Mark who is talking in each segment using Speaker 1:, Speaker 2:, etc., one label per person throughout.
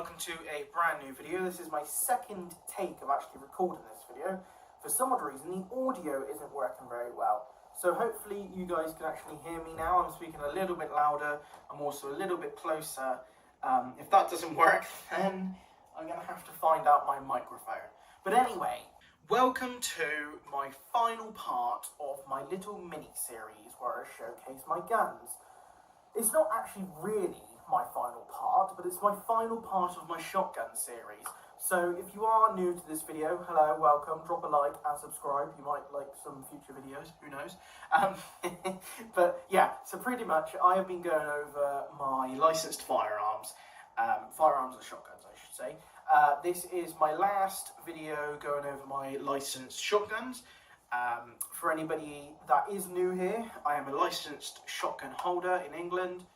Speaker 1: welcome to a brand new video. This is my second take of actually recording this video. For some odd reason, the audio isn't working very well. So hopefully you guys can actually hear me now. I'm speaking a little bit louder. I'm also a little bit closer. If that doesn't work, then I'm going to have to find out my microphone. But anyway, welcome to my final part of my little mini-series where I showcase my guns. It's not actually really my final part, but it's my final part of my shotgun series. So if you are new to this video, hello, welcome, drop a like and subscribe. You might like some future videos, who knows. But yeah, so pretty much I have been going over my licensed firearms. Firearms and shotguns, I should say. This is my last video going over my licensed shotguns. For anybody that is new here, I am a licensed shotgun holder in England.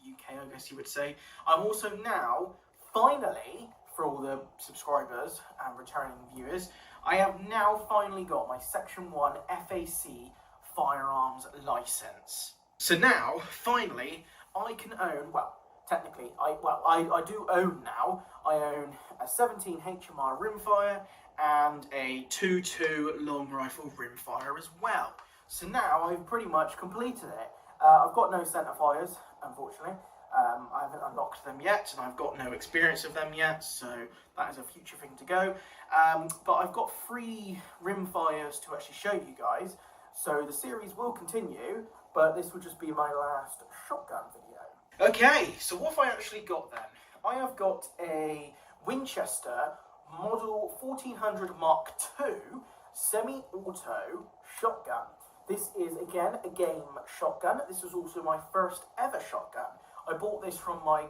Speaker 1: UK, I guess you would say. I'm also now, finally, for all the subscribers and returning viewers, I have now finally got my Section 1 FAC firearms license. So now, finally, I can own, well, technically, I do own now. I own a 17 HMR rimfire and a 2.2 long rifle rimfire as well. So now I've pretty much completed it. I've got no centre fires, unfortunately. I haven't unlocked them yet, and I've got no experience of them yet, so that is a future thing to go. But I've got 3 rimfires to actually show you guys, so the series will continue, but this will just be my last shotgun video. Okay, so what have I actually got then? I have got a Winchester model 1400 Mark II semi-auto shotgun. This is, again, a game shotgun. This was also my first ever shotgun. I bought this from my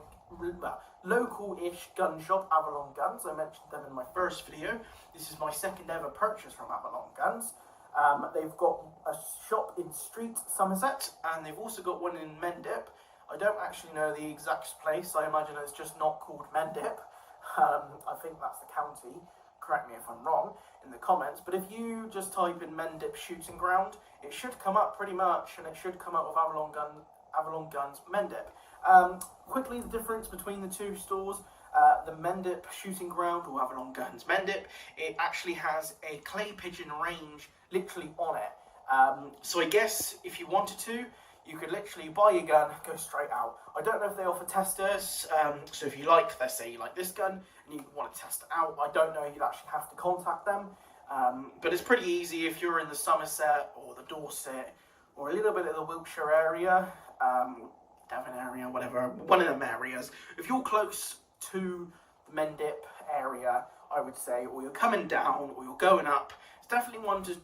Speaker 1: local-ish gun shop, Avalon Guns. I mentioned them in my first video. This is my second ever purchase from Avalon Guns. They've got a shop in Street, Somerset, and they've also got one in Mendip. I don't actually know the exact place. I imagine it's just not called Mendip. I think that's the county. Correct me if I'm wrong in the comments, but if you just type in Mendip shooting ground, it should come up pretty much, and it should come up with Avalon Guns Mendip. Quickly, the difference between the two stores, the Mendip shooting ground, or Avalon Guns Mendip, it actually has a clay pigeon range literally on it. So I guess if you wanted to, you could literally buy your gun, go straight out. I don't know if they offer testers, so if you like, let's say you like this gun, and you want to test it out, I don't know, you'd actually have to contact them. But it's pretty easy if you're in the Somerset, or the Dorset, or a little bit of the Wiltshire area, Devon area, whatever, one of them areas. If you're close to the Mendip area, I would say, or you're coming down, or you're going up, it's definitely one to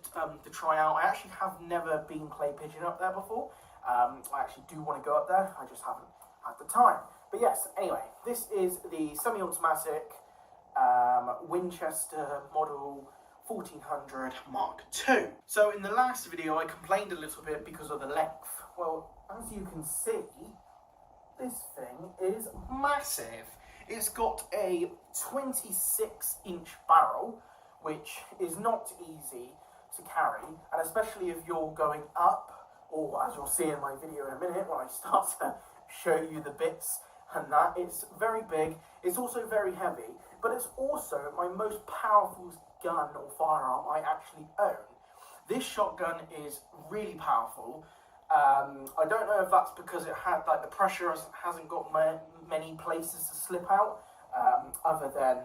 Speaker 1: try out. I actually have never been clay pigeon up there before. I actually do want to go up there, I just haven't had the time. But yes, anyway, this is the semi-automatic Winchester model 1400 Mark II. So in the last video I complained a little bit because of the length. Well, as you can see, this thing is massive. It's got a 26-inch barrel, which is not easy to carry, and especially if you're going up, or as you'll see in my video in a minute when I start to show you the bits and that. It's very big, it's also very heavy, but it's also my most powerful gun or firearm I actually own. This shotgun is really powerful. I don't know if that's because it had, like, the pressure hasn't got many places to slip out, other than,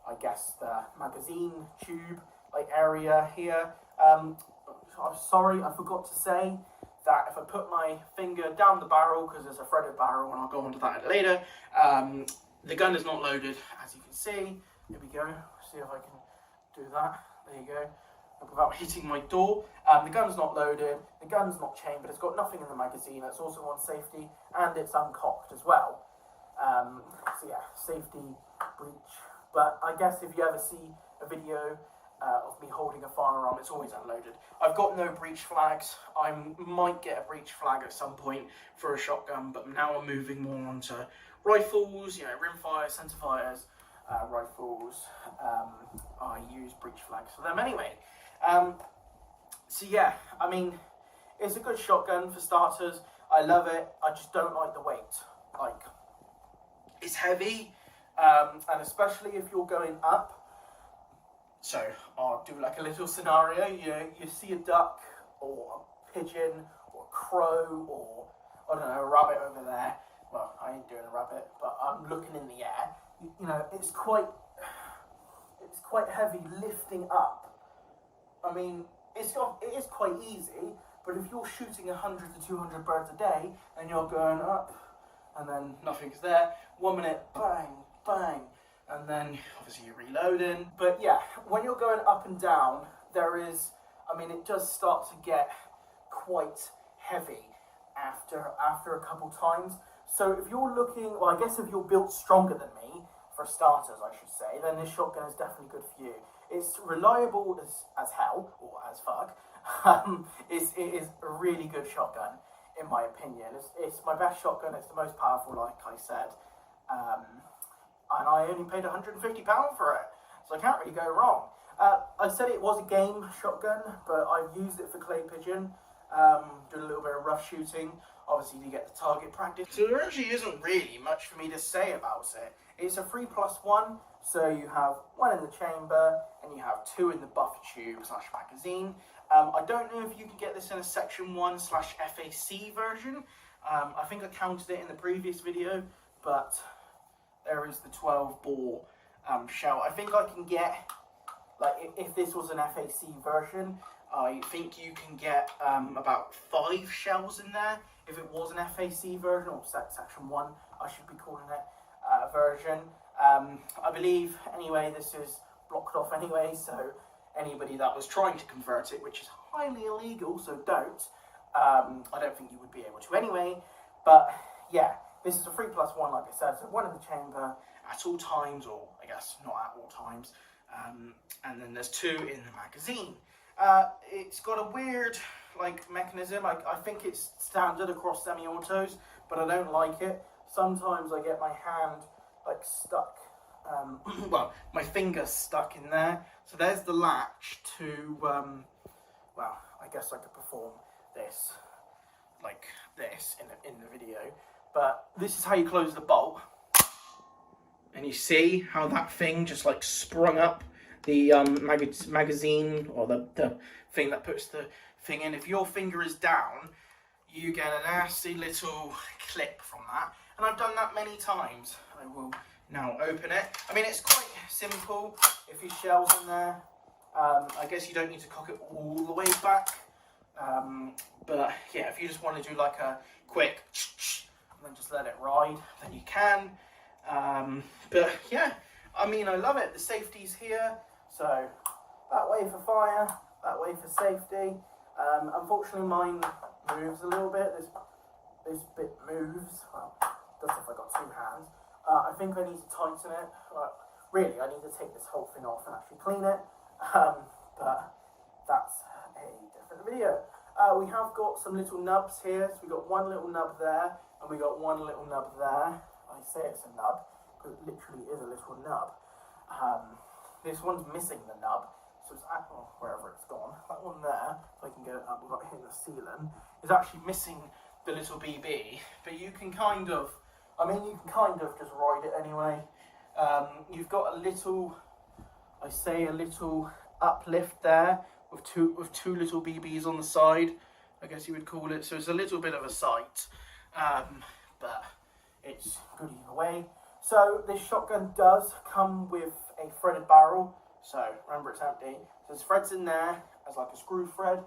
Speaker 1: I guess, the magazine tube, like, area here. I'm sorry, I forgot to say that if I put my finger down the barrel, because there's a threaded barrel, and I'll go into that later, the gun is not loaded, as you can see. Here we go, see if I can do that, there you go, without hitting my door. The gun's not loaded, the gun's not chambered, it's got nothing in the magazine, it's also on safety, and it's uncocked as well. So yeah, safety breech. But I guess if you ever see a video of me holding a firearm, it's always unloaded. I've got no breech flags. I might get a breech flag at some point for a shotgun, but now I'm moving more onto rifles, you know, rimfires, centerfires, rifles. I use breech flags for them anyway. So yeah, I mean, it's a good shotgun for starters. I love it. I just don't like the weight. Like, it's heavy. And especially if you're going up. So I'll do like a little scenario. You see a duck or a pigeon or a crow or, I don't know, a rabbit over there. Well, I ain't doing a rabbit, but I'm looking in the air. You know, it's quite heavy lifting up. I mean, it is quite easy, but if you're shooting 100 to 200 birds a day and you're going up and then nothing's there, 1 minute, bang, bang, and then obviously you're reloading. But yeah, when you're going up and down, it does start to get quite heavy after a couple times. So if you're looking, well, I guess if you're built stronger than me, for starters I should say, then this shotgun is definitely good for you. It's reliable as hell, or as fuck. It is a really good shotgun, in my opinion. It's my best shotgun, it's the most powerful, like I said. And I only paid £150 for it, so I can't really go wrong. I said it was a game shotgun, but I've used it for clay pigeon, did a little bit of rough shooting, obviously to get the target practice. So there actually isn't really much for me to say about it. It's a 3+1, so you have 1 in the chamber, and you have 2 in the buffer tube / magazine. I don't know if you can get this in a section 1 / FAC version. I think I counted it in the previous video, but there is the 12 bore shell. I think I can get, like, if this was an FAC version, I think you can get about 5 shells in there. If it was an FAC version, or section 1, I should be calling it, version. I believe, anyway, this is blocked off anyway, so anybody that was trying to convert it, which is highly illegal, so don't. I don't think you would be able to anyway, but yeah, this is a 3+1, like I said, so 1 in the chamber at all times, or I guess not at all times, and then there's 2 in the magazine. It's got a weird, like, mechanism. I think it's standard across semi-autos, but I don't like it. Sometimes I get my hand, like, stuck, well, my finger's stuck in there. So there's the latch to, well, I guess I could perform this, like this, in the video. But this is how you close the bolt. And you see how that thing just, like, sprung up the magazine, or the thing that puts the thing in. If your finger is down, you get a nasty little clip from that. And I've done that many times. I will now open it. I mean, it's quite simple. If your shell's in there, I guess you don't need to cock it all the way back. But yeah, if you just want to do like a quick and then just let it ride, then you can. But yeah, I mean, I love it. The safety's here. So that way for fire, that way for safety. Unfortunately, mine moves a little bit. This bit moves. Well, does if I got 2 hands. I think I need to tighten it. Really, I need to take this whole thing off and actually clean it. But that's a different video. We have got some little nubs here. So we got 1 little nub there, and we got 1 little nub there. I say it's a nub because it literally is a little nub. This one's missing the nub, so it's wherever it's gone. That one there, if I can get it up without hitting the ceiling, is actually missing the little BB. But you can kind of, just ride it anyway. You've got a little, a little uplift there with two little BBs on the side, I guess you would call it. So it's a little bit of a sight, but it's good either way. So this shotgun does come with a threaded barrel. So remember, it's empty. So there's threads in there as like a screw thread.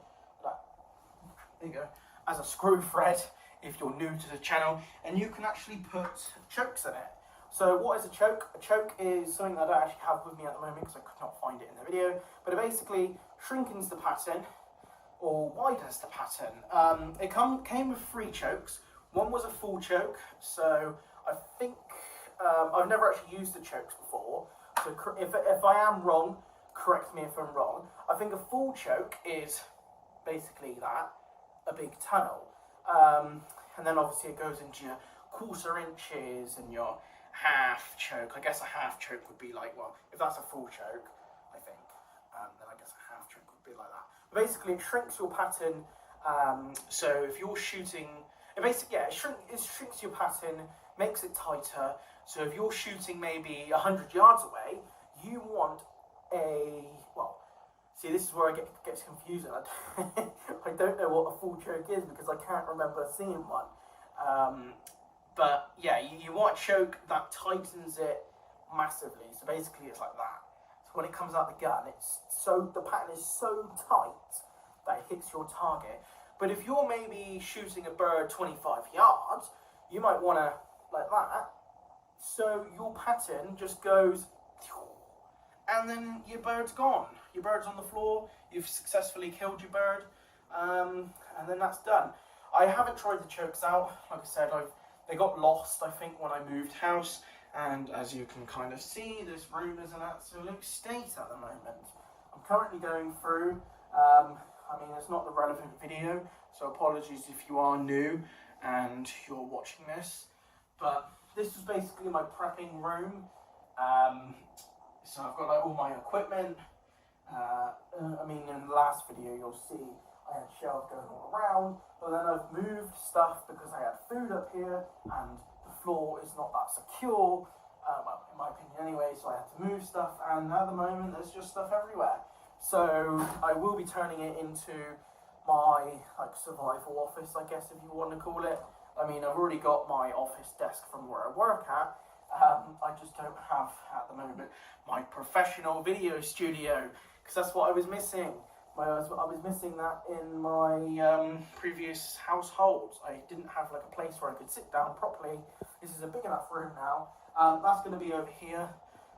Speaker 1: There you go. As a screw thread, if you're new to the channel, and you can actually put chokes in it. So what is a choke? A choke is something that I don't actually have with me at the moment because I could not find it in the video. But it basically shrinkens the pattern, or widens the pattern. It came with 3 chokes. One was a full choke, so I think I've never actually used the chokes before. So if I am wrong, correct me if I'm wrong. I think a full choke is basically that, a big tunnel. And then obviously it goes into your 1/4 inches and your half choke. I guess a half choke would be like, well, if that's a full choke, I think, then I guess a half choke would be like that. But basically it shrinks your pattern, so if you're shooting, it shrinks your pattern, makes it tighter, So if you're shooting maybe 100 yards away, you want well, see, this is where it gets confusing. I don't know what a full choke is because I can't remember seeing one. But yeah, you want a choke that tightens it massively. So basically it's like that. So when it comes out the gun, the pattern is so tight that it hits your target. But if you're maybe shooting a bird 25 yards, you might want to, like that. So your pattern just goes, and then your bird's gone. Your bird's on the floor, you've successfully killed your bird, and then that's done. I haven't tried the chokes out. Like I said, they got lost, I think, when I moved house, and as you can kind of see, this room is an absolute state at the moment. I'm currently going through, I mean, it's not the relevant video, so apologies if you are new and you're watching this, but this is basically my prepping room. So I've got like all my equipment. I mean, in the last video you'll see I had shelves going all around, but then I've moved stuff because I had food up here and the floor is not that secure, well, in my opinion anyway, so I had to move stuff, and at the moment there's just stuff everywhere. So I will be turning it into my like survival office, I guess, if you want to call it. I mean, I've already got my office desk from where I work at. I just don't have at the moment my professional video studio, because that's what I was missing. I was missing that in my previous household. I didn't have like a place where I could sit down properly. This is a big enough room now. That's going to be over here,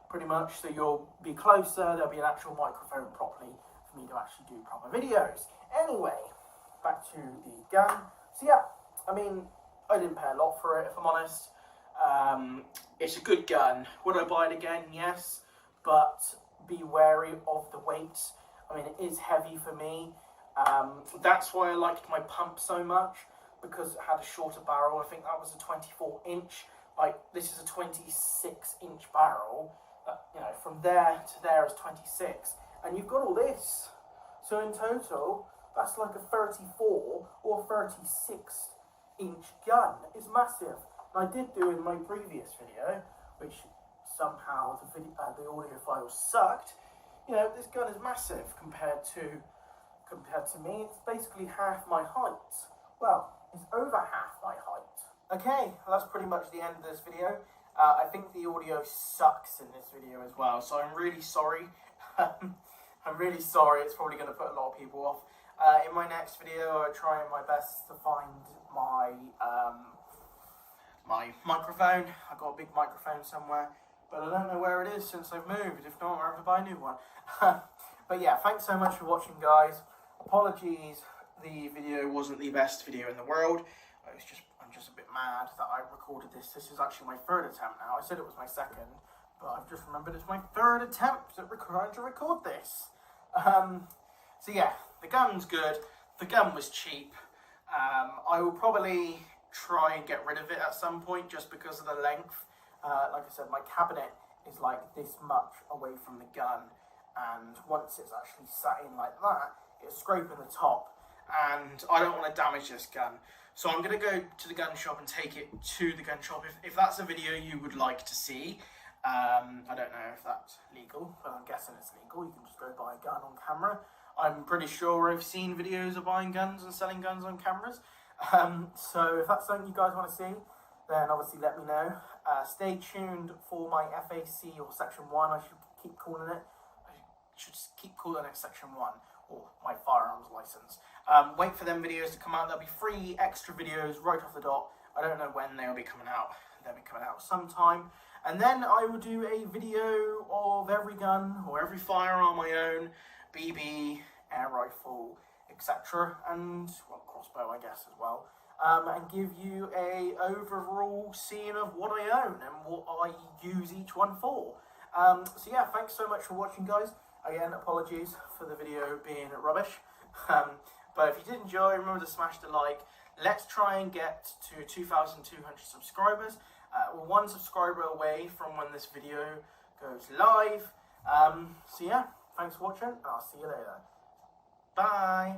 Speaker 1: pretty much, so you'll be closer. There'll be an actual microphone properly for me to actually do proper videos. Anyway, back to the gun. So yeah, I mean, I didn't pay a lot for it, if I'm honest. It's a good gun. Would I buy it again? Yes, but be wary of the weight. I mean, it is heavy for me. That's why I liked my pump so much, because it had a shorter barrel. I think that was a 24 inch. Like, this is a 26 inch barrel. You know, from there to there is 26. And you've got all this. So in total, that's like a 34 or 36 inch gun. It's massive. And I did do in my previous video, which somehow the audio file sucked. You know, this gun is massive compared to me. It's basically half my height. Well, it's over half my height. Okay, well, that's pretty much the end of this video. I think the audio sucks in this video as well, so I'm really sorry. I'm really sorry. It's probably going to put a lot of people off. In my next video, I'll try my best to find my my microphone. I've got a big microphone somewhere, but I don't know where it is since I've moved. If not, I'll have to buy a new one. But yeah, thanks so much for watching, guys. Apologies, the video wasn't the best video in the world. I'm just a bit mad that I recorded this. This is actually my third attempt now. I said it was my second, but I've just remembered it's my third attempt at trying to record this. So yeah, the gun's good. The gun was cheap. I will probably try and get rid of it at some point just because of the length. Like I said, my cabinet is like this much away from the gun, and once it's actually sat in like that, it's scraping the top, and I don't want to damage this gun. So I'm going to go to the gun shop and take it to the gun shop. If that's a video you would like to see, I don't know if that's legal, but I'm guessing it's legal. You can just go buy a gun on camera. I'm pretty sure I've seen videos of buying guns and selling guns on cameras. So if that's something you guys want to see, then obviously let me know. Stay tuned for my FAC or Section 1, I should keep calling it. I should just keep calling it Section 1, or my firearms license. Wait for them videos to come out. There'll be 3 extra videos right off the dot. I don't know when they'll be coming out. They'll be coming out sometime. And then I will do a video of every gun or every firearm I own, BB, air rifle, etc. And, well, crossbow, I guess, as well. And give you a overall scene of what I own and what I use each one for. So yeah, thanks so much for watching, guys. Again, apologies for the video being rubbish. But if you did enjoy, remember to smash the like. Let's try and get to 2,200 subscribers. We're 1 subscriber away from when this video goes live. So yeah, thanks for watching, and I'll see you later. Bye.